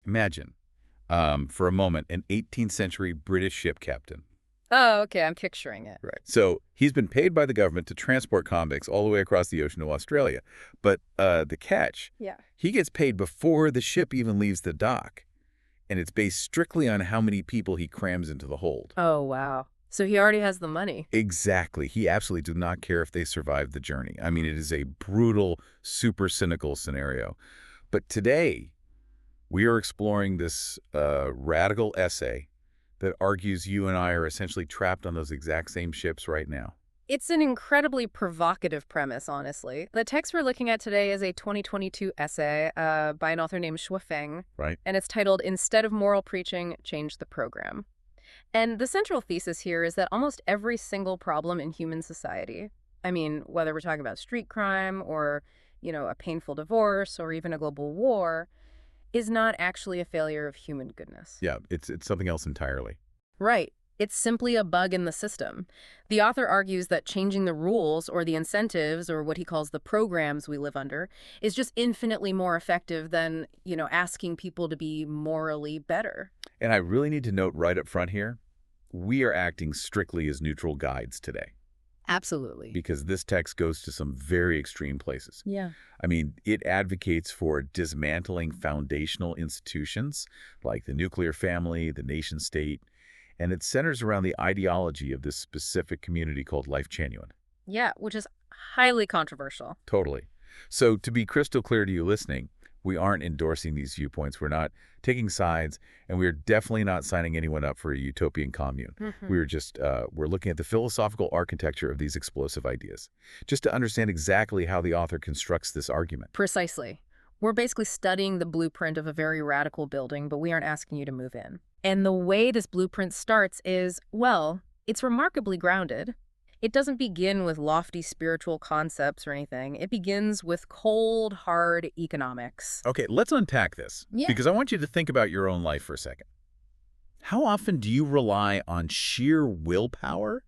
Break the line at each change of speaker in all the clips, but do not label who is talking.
Imagine, for a moment, an 18th century British ship captain.
Oh, okay, I'm picturing it.
Right. So he's been paid by the government to transport convicts all the way across the ocean to Australia. But the catch,
Yeah.
he gets paid before the ship even leaves the dock. And it's based strictly on how many people he crams into the hold.
Oh, wow. So he already has the money.
Exactly. He absolutely does not care if they survive the journey. I mean, it is a brutal, super cynical scenario. But today, we are exploring this radical essay that argues you and I are essentially trapped on those exact same ships right now.
It's an incredibly provocative premise, honestly. The text we're looking at today is a 2022 essay by an author named Feng,
Right.
and it's titled Instead of Moral Preaching, Change the Program. And the central thesis here is that almost every single problem in human society, I mean, whether we're talking about street crime or, a painful divorce or even a global war, is not actually a failure of human goodness.
Yeah, it's something else entirely.
Right. It's simply a bug in the system. The author argues that changing the rules or the incentives or what he calls the programs we live under is just infinitely more effective than, asking people to be morally better.
And I really need to note right up front here, we are acting strictly as neutral guides today.
Absolutely.
Because this text goes to some very extreme places.
Yeah.
I mean, it advocates for dismantling foundational institutions like the nuclear family, the nation state, and it centers around the ideology of this specific community called Lifechanyuan.
Yeah, which is highly controversial.
Totally. So to be crystal clear to you listening, we aren't endorsing these viewpoints. We're not taking sides, and we're definitely not signing anyone up for a utopian commune. We're just, we're looking at the philosophical architecture of these explosive ideas, just to understand exactly how the author constructs this argument.
Precisely. We're basically studying the blueprint of a very radical building, but we aren't asking you to move in. And the way this blueprint starts is, well, it's remarkably grounded. It doesn't begin with lofty spiritual concepts or anything. It begins with cold, hard economics.
Okay, let's unpack this, because I want you to think about your own life for a second. How often do you rely on sheer willpower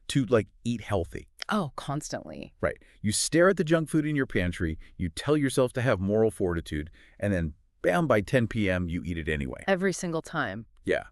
to, eat healthy?
Oh, constantly.
Right. You stare at the junk food in your pantry, you tell yourself to have moral fortitude, and then, bam, by 10 p.m., you eat it anyway.
Every single time.
Yeah.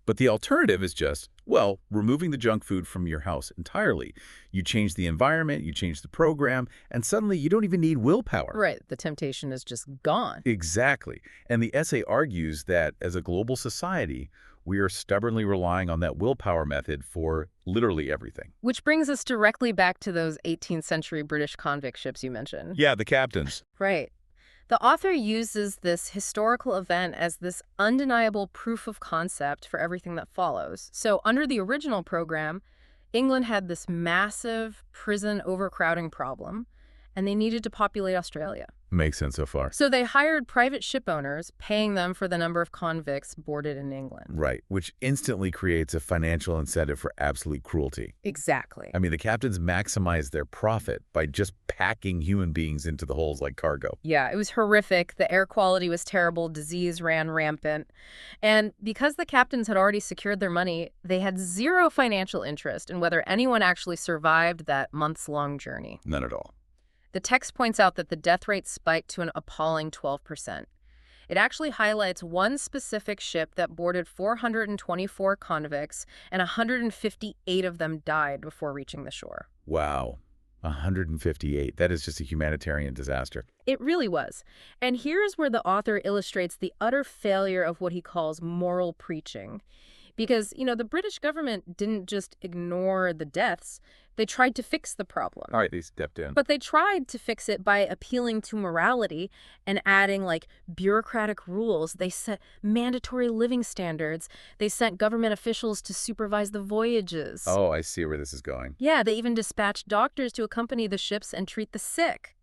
But the alternative is just, well, removing the junk food from your house entirely. You change the environment, you change the program, and suddenly you don't even need willpower.
Right. The temptation is just gone.
Exactly. And the essay argues that as a global society, we are stubbornly relying on that willpower method for literally everything.
Which brings us directly back to those 18th century British convict ships you mentioned.
Yeah, the captains.
Right. The author uses this historical event as this undeniable proof of concept for everything that follows. So under the original program, England had this massive prison overcrowding problem, and they needed to populate Australia.
Makes sense so far.
So they hired private ship owners, paying them for the number of convicts boarded in England.
Right, which instantly creates a financial incentive for absolute cruelty.
Exactly.
I mean, the captains maximize their profit by just packing human beings into the holes like cargo.
Yeah, it was horrific. The air quality was terrible. Disease ran rampant. And because the captains had already secured their money, they had zero financial interest in whether anyone actually survived that months-long journey.
None at all.
The text points out that the death rate spiked to an appalling 12%. It actually highlights one specific ship that boarded 424 convicts, and 158 of them died before reaching the shore.
Wow. 158. That is just a humanitarian disaster.
It really was. And here's where the author illustrates the utter failure of what he calls moral preaching. Because, the British government didn't just ignore the deaths. They tried to fix the problem.
All right, they stepped in.
But they tried to fix it by appealing to morality and adding, bureaucratic rules. They set mandatory living standards. They sent government officials to supervise the voyages.
Oh, I see where this is going.
Yeah, they even dispatched doctors to accompany the ships and treat the sick.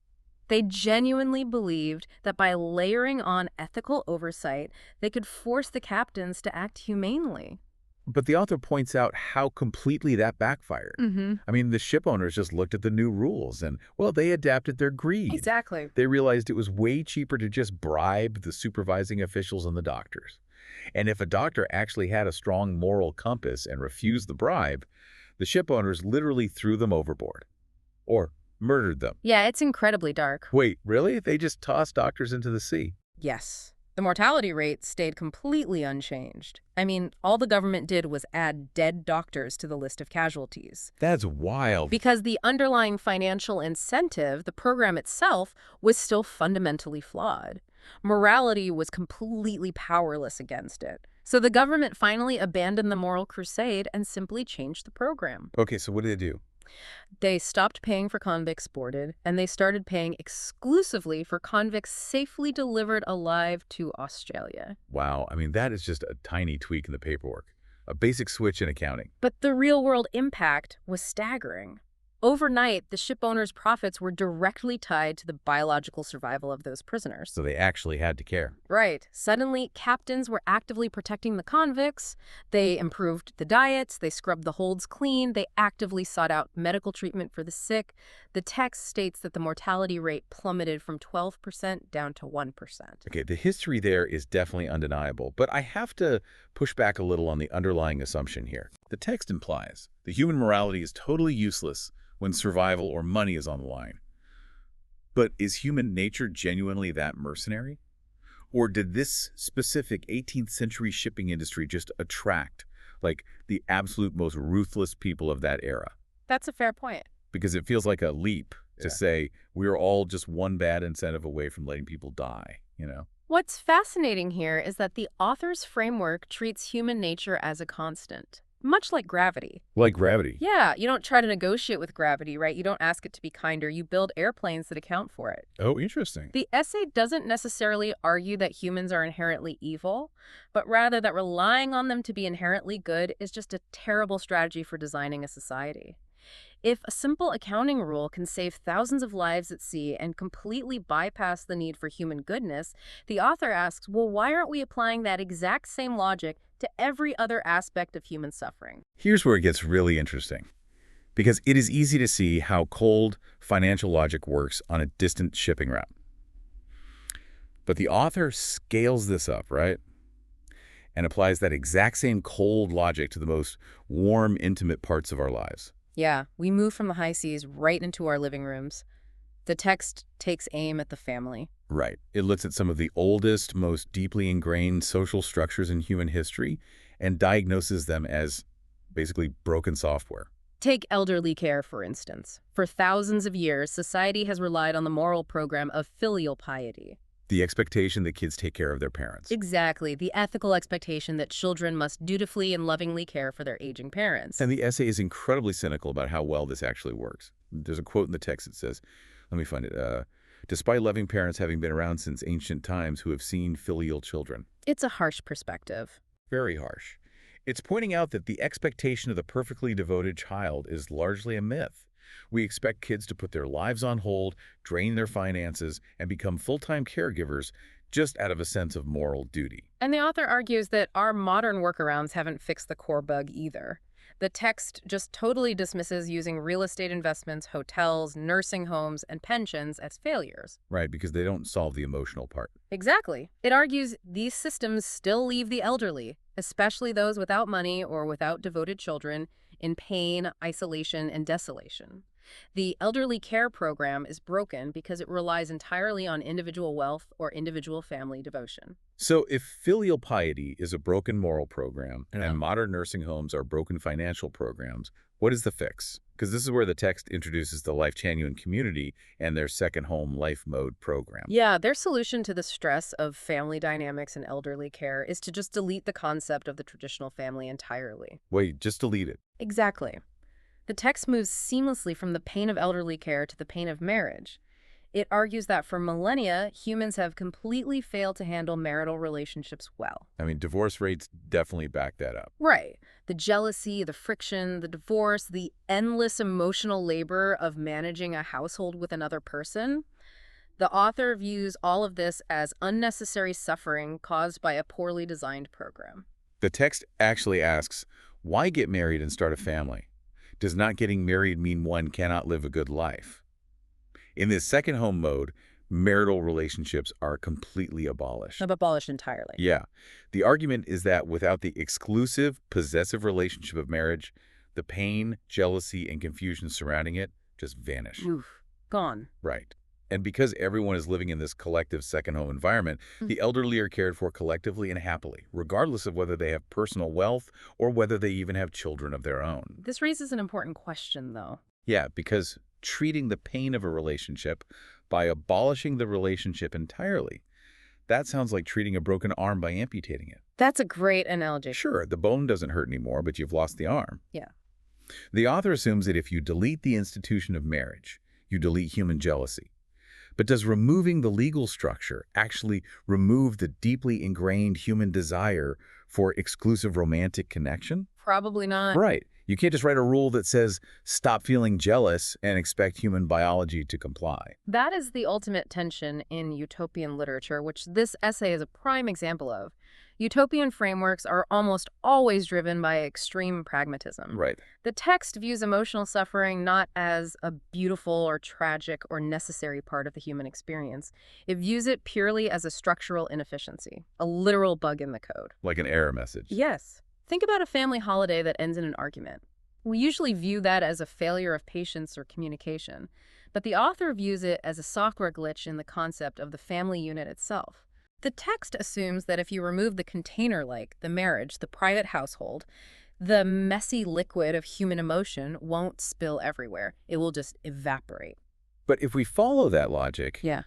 They genuinely believed that by layering on ethical oversight, they could force the captains to act humanely.
But the author points out how completely that backfired. I mean, the ship owners just looked at the new rules and, well, they adapted their greed.
Exactly.
They realized it was way cheaper to just bribe the supervising officials and the doctors. And if a doctor actually had a strong moral compass and refused the bribe, the ship owners literally threw them overboard. Or murdered them.
Yeah, it's incredibly dark.
Wait, really? They just tossed doctors into the sea?
Yes. The mortality rate stayed completely unchanged. I mean, all the government did was add dead doctors to the list of casualties.
That's wild.
Because the underlying financial incentive, the program itself, was still fundamentally flawed. Morality was completely powerless against it. So the government finally abandoned the moral crusade and simply changed the program.
Okay, so what did they do?
They stopped paying for convicts boarded, and they started paying exclusively for convicts safely delivered alive to Australia.
Wow, I mean, that is just a tiny tweak in the paperwork. A basic switch in accounting.
But the real-world impact was staggering. Overnight, the ship owners' profits were directly tied to the biological survival of those prisoners.
So they actually had to care.
Right. Suddenly, captains were actively protecting the convicts. They improved the diets. They scrubbed the holds clean. They actively sought out medical treatment for the sick. The text states that the mortality rate plummeted from 12% down to 1%.
Okay, the history there is definitely undeniable, but I have to push back a little on the underlying assumption here. The text implies the human morality is totally useless when survival or money is on the line. But is human nature genuinely that mercenary? Or did this specific 18th century shipping industry just attract, like, the absolute most ruthless people of that era?
That's a fair point.
Because it feels like a leap to say we're all just one bad incentive away from letting people die, you know?
What's fascinating here is that the author's framework treats human nature as a constant, much like gravity.
Like gravity.
Yeah, you don't try to negotiate with gravity, right? You don't ask it to be kinder. You build airplanes that account for it.
Oh, interesting.
The essay doesn't necessarily argue that humans are inherently evil, but rather that relying on them to be inherently good is just a terrible strategy for designing a society. If a simple accounting rule can save thousands of lives at sea and completely bypass the need for human goodness, the author asks, well, why aren't we applying that exact same logic to every other aspect of human suffering?
Here's where it gets really interesting. Because it is easy to see how cold financial logic works on a distant shipping route. But the author scales this up, right? And applies that exact same cold logic to the most warm, intimate parts of our lives.
Yeah, we move from the high seas right into our living rooms. The text takes aim at the family.
Right. It looks at some of the oldest, most deeply ingrained social structures in human history and diagnoses them as basically broken software.
Take elderly care, for instance. For thousands of years, society has relied on the moral program of filial piety.
The expectation that kids take care of their parents.
Exactly, the ethical expectation that children must dutifully and lovingly care for their aging parents.
And the essay is incredibly cynical about how well this actually works. There's a quote in the text that says, let me find it, despite loving parents having been around since ancient times who have seen filial children.
It's a harsh perspective.
Very harsh. It's pointing out that the expectation of the perfectly devoted child is largely a myth. We expect kids to put their lives on hold, drain their finances, and become full-time caregivers just out of a sense of moral duty.
And the author argues that our modern workarounds haven't fixed the core bug either. The text just totally dismisses using real estate investments, hotels, nursing homes, and pensions as failures.
Right, because they don't solve the emotional part.
Exactly. It argues these systems still leave the elderly, especially those without money or without devoted children, in pain, isolation, and desolation. The elderly care program is broken because it relies entirely on individual wealth or individual family devotion.
So if filial piety is a broken moral program and modern nursing homes are broken financial programs, what is the fix? Because this is where the text introduces the Lifechanyuan community and their second home life mode program.
Yeah, their solution to the stress of family dynamics and elderly care is to just delete the concept of the traditional family entirely.
Wait, just delete it.
Exactly. The text moves seamlessly from the pain of elderly care to the pain of marriage. It argues that for millennia, humans have completely failed to handle marital relationships well.
I mean, divorce rates definitely back that up.
Right. The jealousy, the friction, the divorce, the endless emotional labor of managing a household with another person. The author views all of this as unnecessary suffering caused by a poorly designed program.
The text actually asks, why get married and start a family? Does not getting married mean one cannot live a good life? In this second home mode, marital relationships are completely abolished.
Abolished entirely.
Yeah. The argument is that without the exclusive, possessive relationship of marriage, the pain, jealousy, and confusion surrounding it just vanish.
Oof. Gone.
Right. And because everyone is living in this collective second home environment, the elderly are cared for collectively and happily, regardless of whether they have personal wealth or whether they even have children of their own.
This raises an important question, though.
Yeah, because treating the pain of a relationship by abolishing the relationship entirely, that sounds like treating a broken arm by amputating it.
That's a great analogy.
Sure, the bone doesn't hurt anymore, but you've lost the arm.
Yeah.
The author assumes that if you delete the institution of marriage, you delete human jealousy. But does removing the legal structure actually remove the deeply ingrained human desire for exclusive romantic connection?
Probably not.
Right. You can't just write a rule that says, stop feeling jealous and expect human biology to comply.
That is the ultimate tension in utopian literature, which this essay is a prime example of. Utopian frameworks are almost always driven by extreme pragmatism.
Right.
The text views emotional suffering not as a beautiful or tragic or necessary part of the human experience. It views it purely as a structural inefficiency, a literal bug in the code.
Like an error message.
Yes. Think about a family holiday that ends in an argument. We usually view that as a failure of patience or communication, but the author views it as a software glitch in the concept of the family unit itself. The text assumes that if you remove the container like the marriage, the private household, the messy liquid of human emotion won't spill everywhere. It will just evaporate.
But if we follow that logic,
Yeah.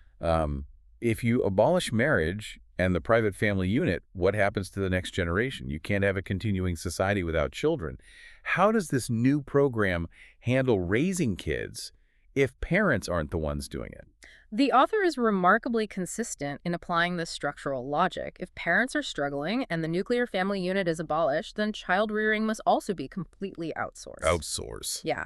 if you abolish marriage and the private family unit, what happens to the next generation? You can't have a continuing society without children. How does this new program handle raising kids if parents aren't the ones doing it?
The author is remarkably consistent in applying this structural logic. If parents are struggling and the nuclear family unit is abolished, then child rearing must also be completely outsourced.
Outsource.
Yeah.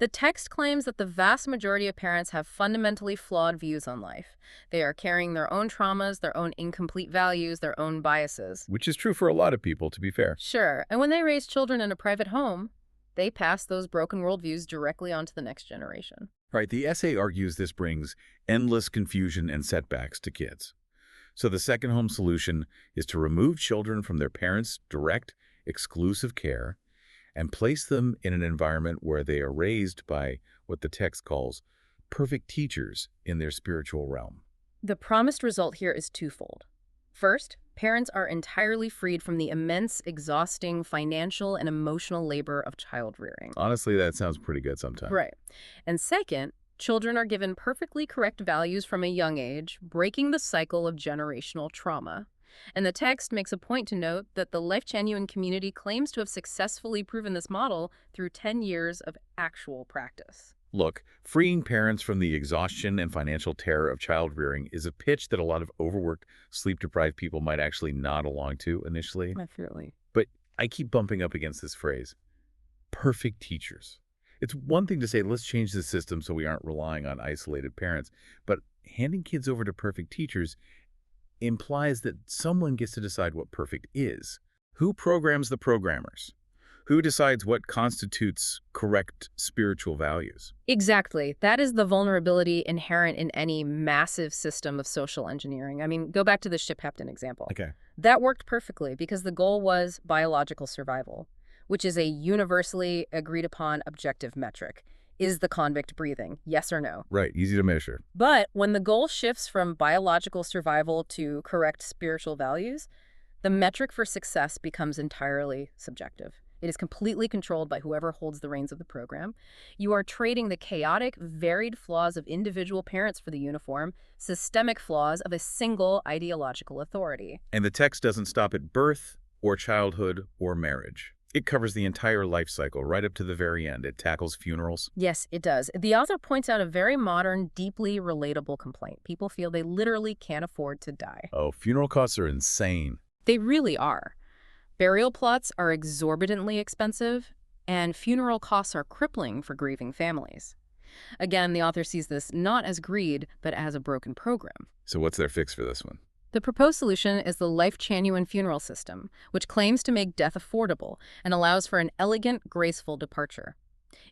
The text claims that the vast majority of parents have fundamentally flawed views on life. They are carrying their own traumas, their own incomplete values, their own biases.
Which is true for a lot of people, to be fair.
Sure. And when they raise children in a private home, they pass those broken worldviews directly onto the next generation.
Right, the essay argues this brings endless confusion and setbacks to kids. So the second home solution is to remove children from their parents' direct, exclusive care and place them in an environment where they are raised by what the text calls perfect teachers in their spiritual realm.
The promised result here is twofold. First, parents are entirely freed from the immense, exhausting financial and emotional labor of child rearing.
Honestly, that sounds pretty good sometimes.
Right. And second, children are given perfectly correct values from a young age, breaking the cycle of generational trauma. And the text makes a point to note that the Lifechanyuan community claims to have successfully proven this model through 10 years of actual practice.
Look, freeing parents from the exhaustion and financial terror of child rearing is a pitch that a lot of overworked, sleep-deprived people might actually nod along to initially.
Definitely.
But I keep bumping up against this phrase, perfect teachers. It's one thing to say, let's change the system so we aren't relying on isolated parents, but handing kids over to perfect teachers implies that someone gets to decide what perfect is. Who programs the programmers? Who decides what constitutes correct spiritual values?
Exactly. That is the vulnerability inherent in any massive system of social engineering. I mean, go back to the ship captain example.
Okay.
That worked perfectly because the goal was biological survival, which is a universally agreed upon objective metric. Is the convict breathing? Yes or no?
Right. Easy to measure.
But when the goal shifts from biological survival to correct spiritual values, the metric for success becomes entirely subjective. It is completely controlled by whoever holds the reins of the program. You are trading the chaotic, varied flaws of individual parents for the uniform, systemic flaws of a single ideological authority.
And the text doesn't stop at birth or childhood or marriage. It covers the entire life cycle right up to the very end. It tackles funerals.
Yes, it does. The author points out a very modern, deeply relatable complaint. People feel they literally can't afford to die.
Oh, funeral costs are insane.
They really are. Burial plots are exorbitantly expensive, and funeral costs are crippling for grieving families. Again, the author sees this not as greed, but as a broken program.
So what's their fix for this one?
The proposed solution is the Lifechanyuan funeral system, which claims to make death affordable and allows for an elegant, graceful departure.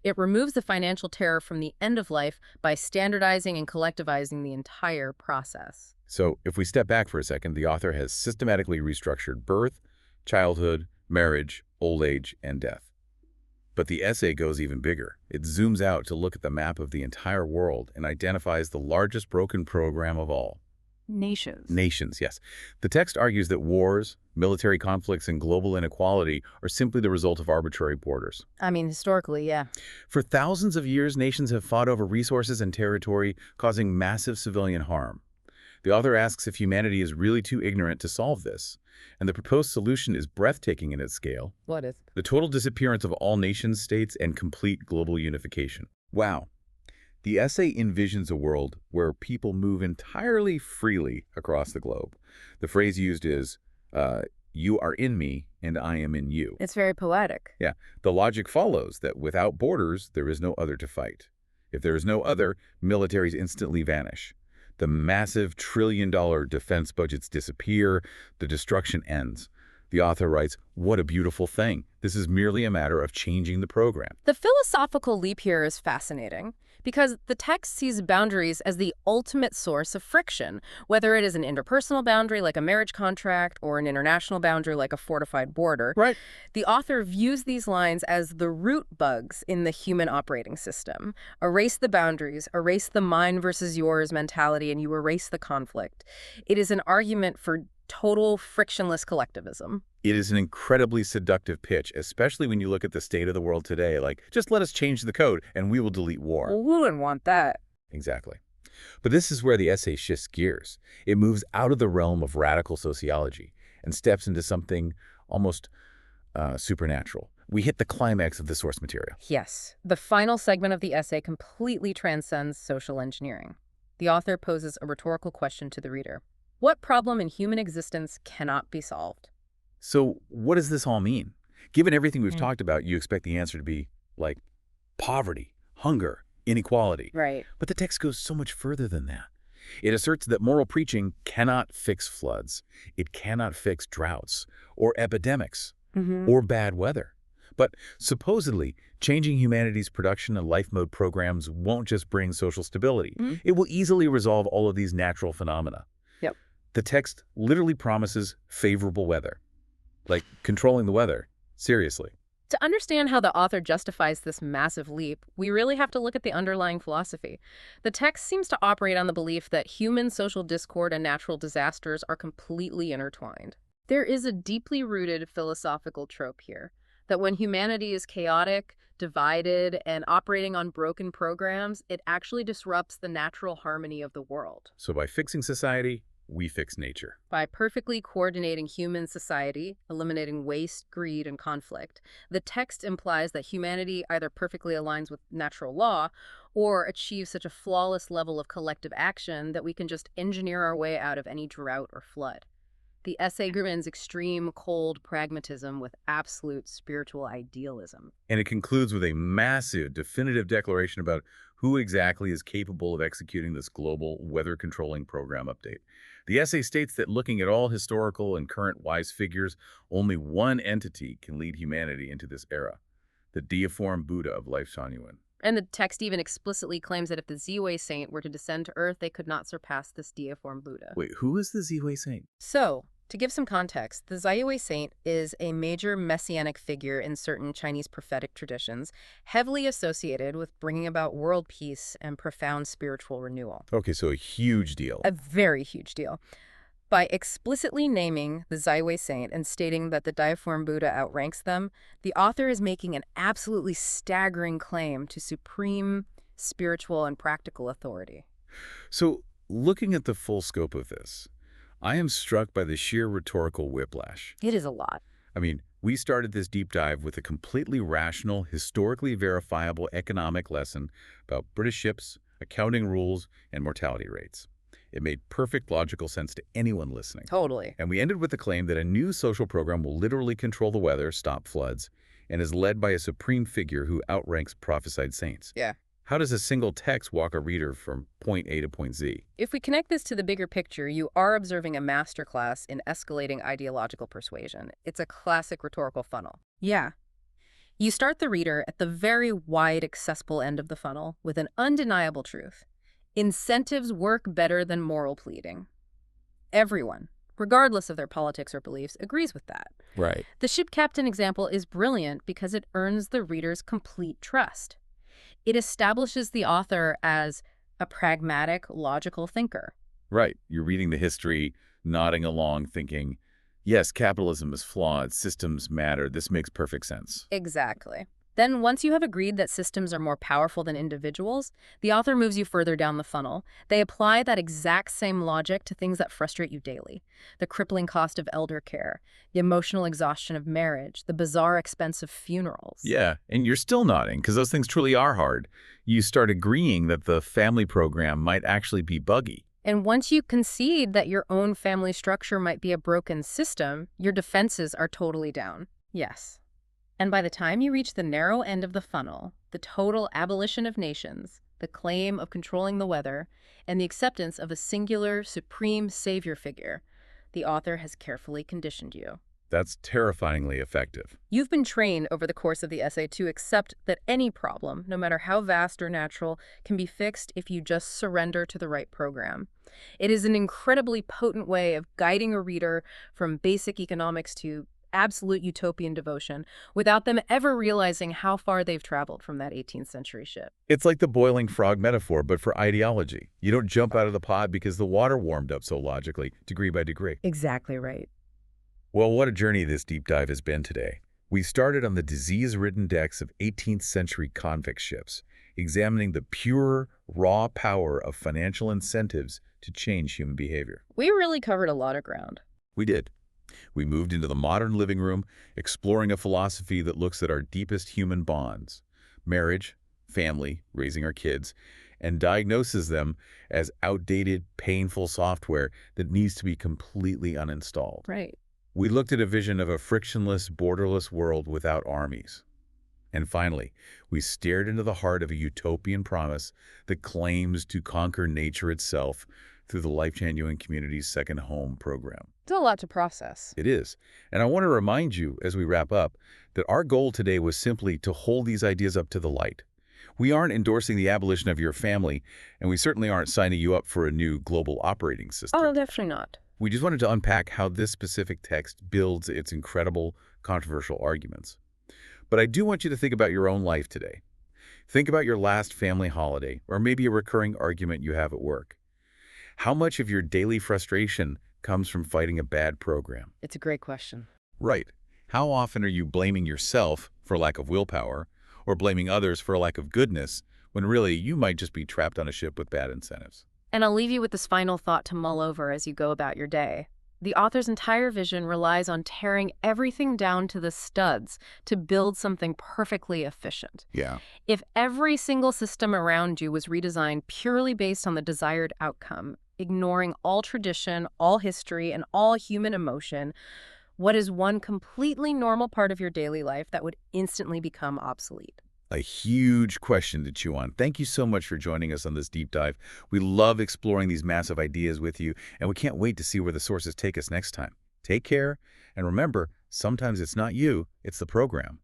It removes the financial terror from the end of life by standardizing and collectivizing the entire process.
So if we step back for a second, the author has systematically restructured birth, childhood, marriage, old age, and death. But the essay goes even bigger. It zooms out to look at the map of the entire world and identifies the largest broken program of all.
Nations.
Nations, yes. The text argues that wars, military conflicts, and global inequality are simply the result of arbitrary borders.
I mean, historically, yeah.
For thousands of years, nations have fought over resources and territory, causing massive civilian harm. The author asks if humanity is really too ignorant to solve this, and the proposed solution is breathtaking in its scale.
What is?
The total disappearance of all nation-states and complete global unification. Wow. The essay envisions a world where people move entirely freely across the globe. The phrase used is, you are in me and I am in you.
It's very poetic.
Yeah, the logic follows that without borders, there is no other to fight. If there is no other, militaries instantly vanish. The massive trillion-dollar defense budgets disappear, the destruction ends. The author writes, what a beautiful thing. This is merely a matter of changing the program.
The philosophical leap here is fascinating because the text sees boundaries as the ultimate source of friction, whether it is an interpersonal boundary like a marriage contract or an international boundary like a fortified border.
Right.
The author views these lines as the root bugs in the human operating system. Erase the boundaries, erase the mine versus yours mentality, and you erase the conflict. It is an argument for total frictionless collectivism.
It is an incredibly seductive pitch, especially when you look at the state of the world today. Like, just let us change the code and we will delete war.
Well, who wouldn't want that?
Exactly. But this is where the essay shifts gears. It moves out of the realm of radical sociology and steps into something almost supernatural. We hit the climax of the source material.
Yes. The final segment of the essay completely transcends social engineering. The author poses a rhetorical question to the reader. What problem in human existence cannot be solved?
So what does this all mean? Given everything we've talked about, you expect the answer to be like poverty, hunger, inequality.
Right.
But the text goes so much further than that. It asserts that moral preaching cannot fix floods. It cannot fix droughts or epidemics or bad weather. But supposedly, changing humanity's production and life mode programs won't just bring social stability. It will easily resolve all of these natural phenomena.
Yep.
The text literally promises favorable weather. Like controlling the weather. Seriously.
To understand how the author justifies this massive leap, we really have to look at the underlying philosophy. The text seems to operate on the belief that human social discord and natural disasters are completely intertwined. There is a deeply rooted philosophical trope here, that when humanity is chaotic, divided, and operating on broken programs, it actually disrupts the natural harmony of the world.
So by fixing society, we fix nature.
By perfectly coordinating human society, eliminating waste, greed, and conflict, the text implies that humanity either perfectly aligns with natural law or achieves such a flawless level of collective action that we can just engineer our way out of any drought or flood. The essay combines extreme, cold pragmatism with absolute spiritual idealism.
And it concludes with a massive, definitive declaration about who exactly is capable of executing this global weather-controlling program update. The essay states that looking at all historical and current wise figures, only one entity can lead humanity into this era, the deiform Buddha of Lifechanyuan.
And the text even explicitly claims that if the Ziwei saint were to descend to Earth, they could not surpass this deiform Buddha.
Wait, who is the Ziwei saint?
So, to give some context, the Ziwei saint is a major messianic figure in certain Chinese prophetic traditions, heavily associated with bringing about world peace and profound spiritual renewal.
Okay, so a huge deal.
A very huge deal. By explicitly naming the Ziwei saint and stating that the deiform Buddha outranks them, the author is making an absolutely staggering claim to supreme spiritual and practical authority.
So, looking at the full scope of this, I am struck by the sheer rhetorical whiplash.
It is a lot.
I mean, we started this deep dive with a completely rational, historically verifiable economic lesson about British ships, accounting rules, and mortality rates. It made perfect logical sense to anyone listening.
Totally.
And we ended with the claim that a new social program will literally control the weather, stop floods, and is led by a supreme figure who outranks prophesied saints.
Yeah.
How does a single text walk a reader from point A to point Z?
If we connect this to the bigger picture, you are observing a masterclass in escalating ideological persuasion. It's a classic rhetorical funnel. Yeah. You start the reader at the very wide, accessible end of the funnel with an undeniable truth. Incentives work better than moral pleading. Everyone, regardless of their politics or beliefs, agrees with that.
Right.
The ship captain example is brilliant because it earns the reader's complete trust. It establishes the author as a pragmatic, logical thinker.
Right. You're reading the history, nodding along, thinking, yes, capitalism is flawed, systems matter, this makes perfect sense.
Exactly. Then, once you have agreed that systems are more powerful than individuals, the author moves you further down the funnel. They apply that exact same logic to things that frustrate you daily. The crippling cost of elder care, the emotional exhaustion of marriage, the bizarre expense of funerals.
Yeah, and you're still nodding because those things truly are hard. You start agreeing that the family program might actually be buggy.
And once you concede that your own family structure might be a broken system, your defenses are totally down. Yes. And by the time you reach the narrow end of the funnel, the total abolition of nations, the claim of controlling the weather, and the acceptance of a singular, supreme savior figure, the author has carefully conditioned you.
That's terrifyingly effective.
You've been trained over the course of the essay to accept that any problem, no matter how vast or natural, can be fixed if you just surrender to the right program. It is an incredibly potent way of guiding a reader from basic economics to absolute utopian devotion without them ever realizing how far they've traveled from that 18th century ship.
It's like the boiling frog metaphor, but for ideology. You don't jump out of the pod because the water warmed up so logically, degree by degree.
Exactly right.
Well, what a journey this deep dive has been today. We started on the disease-ridden decks of 18th century convict ships, examining the pure, raw power of financial incentives to change human behavior.
We really covered a lot of ground.
We did. We moved into the modern living room, exploring a philosophy that looks at our deepest human bonds, marriage, family, raising our kids, and diagnoses them as outdated, painful software that needs to be completely uninstalled.
Right.
We looked at a vision of a frictionless, borderless world without armies. And finally, we stared into the heart of a utopian promise that claims to conquer nature itself through the Lifechanyuan community's Second Home program.
It's a lot to process.
It is. And I want to remind you, as we wrap up, that our goal today was simply to hold these ideas up to the light. We aren't endorsing the abolition of your family, and we certainly aren't signing you up for a new global operating system.
Oh, definitely not.
We just wanted to unpack how this specific text builds its incredible, controversial arguments. But I do want you to think about your own life today. Think about your last family holiday, or maybe a recurring argument you have at work. How much of your daily frustration comes from fighting a bad program?
It's a great question.
Right. How often are you blaming yourself for lack of willpower, or blaming others for a lack of goodness, when really you might just be trapped on a ship with bad incentives?
And I'll leave you with this final thought to mull over as you go about your day. The author's entire vision relies on tearing everything down to the studs to build something perfectly efficient.
Yeah.
If every single system around you was redesigned purely based on the desired outcome, ignoring all tradition, all history, and all human emotion, what is one completely normal part of your daily life that would instantly become obsolete?
A huge question to chew on. Thank you so much for joining us on this deep dive. We love exploring these massive ideas with you, and we can't wait to see where the sources take us next time. Take care, and remember, sometimes it's not you, it's the program.